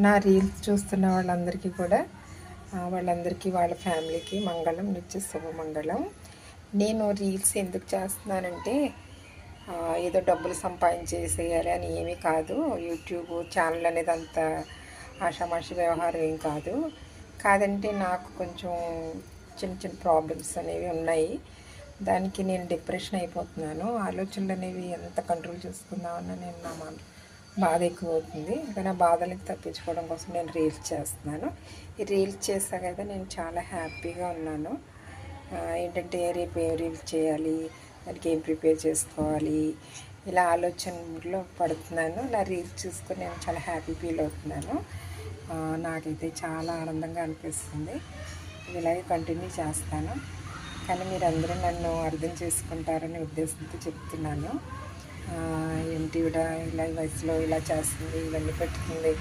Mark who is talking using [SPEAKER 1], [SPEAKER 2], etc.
[SPEAKER 1] నా రీల్స్ చూస్తున్న వాళ్ళందరికీ కూడా వాళ్ళందరికీ వాళ్ళ ఫ్యామిలీకి మంగళం, నిత్య శుభమంగళం. నేను రీల్స్ ఎందుకు చేస్తున్నానంటే ఏదో డబ్బులు సంపాదించేసేయాలి అని ఏమీ కాదు. యూట్యూబ్ ఛానల్ అనేది అంత ఆషామాషి వ్యవహారం ఏం కాదు. కాదంటే నాకు కొంచెం చిన్న చిన్న ప్రాబ్లమ్స్ అనేవి ఉన్నాయి. దానికి నేను డిప్రెషన్ అయిపోతున్నాను. ఆలోచనలు అనేవి ఎంత కంట్రోల్ చేసుకుందామని నేను బాధ ఎక్కువ అవుతుంది. కానీ ఆ బాధలకి తప్పించుకోవడం కోసం నేను రీల్స్ చేస్తున్నాను. ఈ రీల్స్ చేసా కదా నేను చాలా హ్యాపీగా ఉన్నాను. ఏంటంటే రేపు ఏం రీల్స్ చేయాలి, దానికి ఏం ప్రిపేర్ చేసుకోవాలి, ఇలా ఆలోచనలో పడుతున్నాను. నా రీల్స్ చూసుకొని నేను చాలా హ్యాపీ ఫీల్ అవుతున్నాను. నాకైతే చాలా ఆనందంగా అనిపిస్తుంది. ఇలాగే కంటిన్యూ చేస్తాను. కానీ మీరందరూ నన్ను అర్థం చేసుకుంటారనే ఉద్దేశంతో చెప్తున్నాను. ఏంటి ఇలా వయసులో ఇలా చేస్తుంది, ఇవన్నీ పెట్టుకుంది